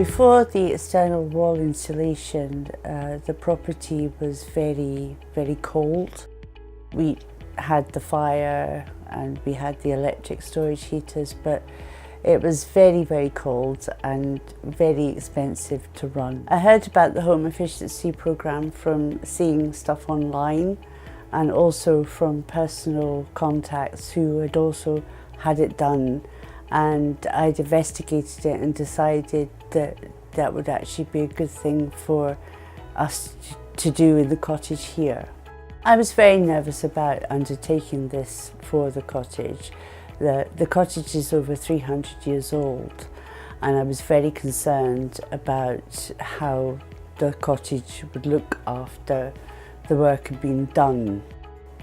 Before the external wall insulation, the property was very, very cold. We had the fire and we had the electric storage heaters, but it was very, very cold and very expensive to run. I heard about the home efficiency programme from seeing stuff online and also from personal contacts who had also had it done, and I'd investigated it and decided that that would actually be a good thing for us to do in the cottage here. I was very nervous about undertaking this for the cottage. The cottage is over 300 years old, and I was very concerned about how the cottage would look after the work had been done.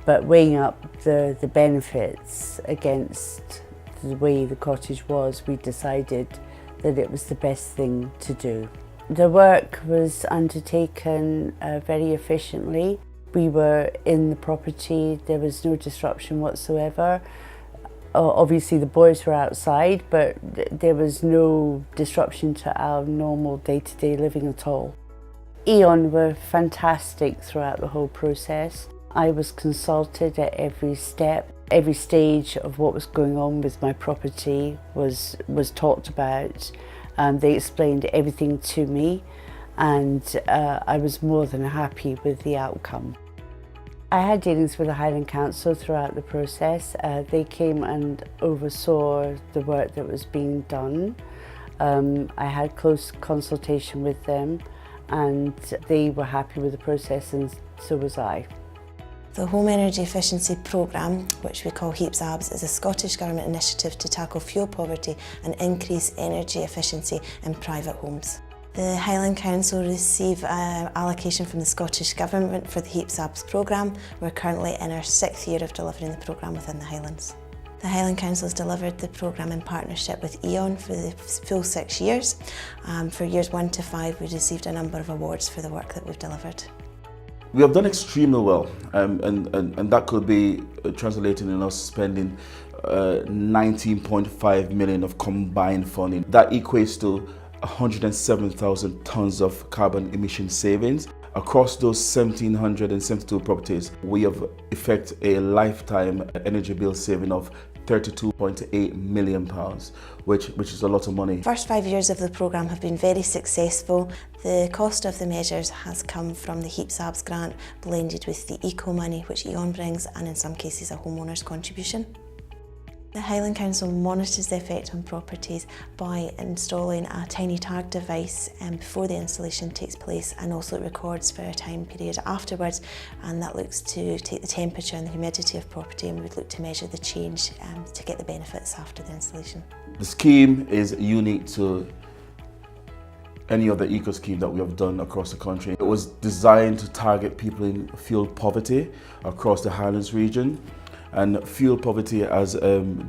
But weighing up the benefits against the way the cottage was, we decided that it was the best thing to do. The work was undertaken very efficiently. We were in the property, there was no disruption whatsoever. Obviously the boys were outside, but there was no disruption to our normal day-to-day living at all. E.ON were fantastic throughout the whole process. I was consulted at every step. Every stage of what was going on with my property was talked about. They explained everything to me, and I was more than happy with the outcome. I had dealings with the Highland Council throughout the process. They came and oversaw the work that was being done. I had close consultation with them, and they were happy with the process, and so was I. The Home Energy Efficiency Programme, which we call HEEPS-ABS, is a Scottish Government initiative to tackle fuel poverty and increase energy efficiency in private homes. The Highland Council receive allocation from the Scottish Government for the HEEPS-ABS programme. We're currently in our 6th year of delivering the programme within the Highlands. The Highland Council has delivered the programme in partnership with E.ON for the full 6 years. For years 1 to 5, we received a number of awards for the work that we've delivered. We have done extremely well, and that could be translated in us spending 19.5 million of combined funding. That equates to 107,000 tons of carbon emission savings. Across those 1,772 properties, we have effected a lifetime energy bill saving of £32.8 million, which is a lot of money. The first 5 years of the programme have been very successful. The cost of the measures has come from the HEEPS-ABS grant blended with the eco money which E.ON brings, and in some cases a homeowner's contribution. The Highland Council monitors the effect on properties by installing a tiny tag device before the installation takes place, and also it records for a time period afterwards, and that looks to take the temperature and the humidity of property, and we would look to measure the change to get the benefits after the installation. The scheme is unique to any other eco scheme that we have done across the country. It was designed to target people in fuel poverty across the Highlands region. And fuel poverty, as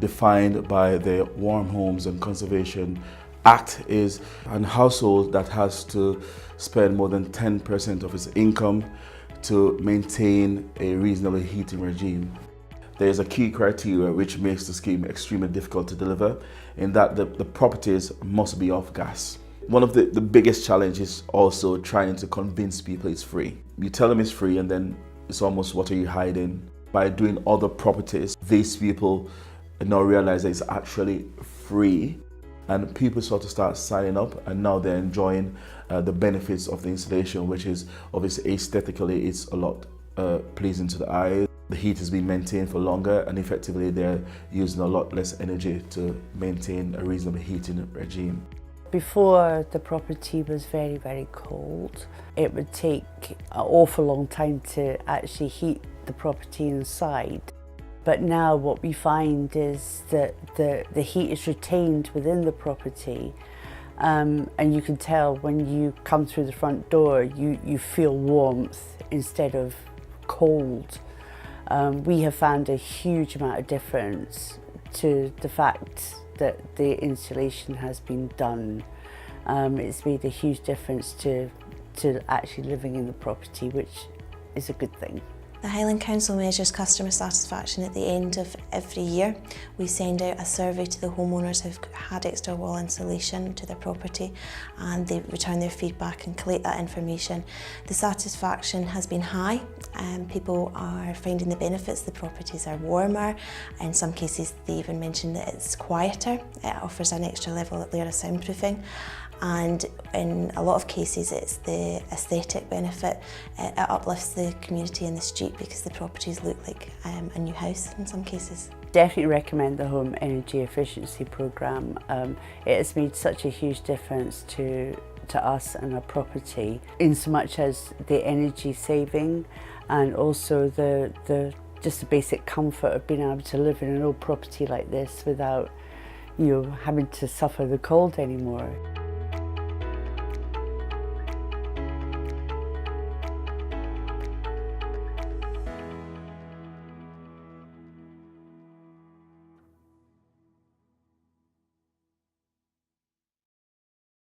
defined by the Warm Homes and Conservation Act, is a household that has to spend more than 10% of its income to maintain a reasonable heating regime. There is a key criteria which makes the scheme extremely difficult to deliver, in that the properties must be off gas. One of the biggest challenges is also trying to convince people it's free. You tell them it's free, and then it's almost, what are you hiding? By doing other properties, these people now realize that it's actually free, and people sort of start signing up, and now they're enjoying the benefits of the installation, which is obviously aesthetically it's a lot pleasing to the eye. The heat has been maintained for longer, and effectively they're using a lot less energy to maintain a reasonable heating regime. Before, the property was very, very cold. It would take an awful long time to actually heat the property inside. But now what we find is that the heat is retained within the property, and you can tell when you come through the front door, you feel warmth instead of cold. We have found a huge amount of difference to the fact that the insulation has been done. It's made a huge difference to actually living in the property, which is a good thing. The Highland Council measures customer satisfaction at the end of every year. We send out a survey to the homeowners who've had extra wall insulation to their property, and they return their feedback and collate that information. The satisfaction has been high, and people are finding the benefits. The properties are warmer. In some cases they even mention that it's quieter. It offers an extra level layer of soundproofing. And in a lot of cases it's the aesthetic benefit. It uplifts the community in the street because the properties look like a new house in some cases. Definitely recommend the home energy efficiency programme. It has made such a huge difference to us and our property, in so much as the energy saving and also just the basic comfort of being able to live in an old property like this without having to suffer the cold anymore.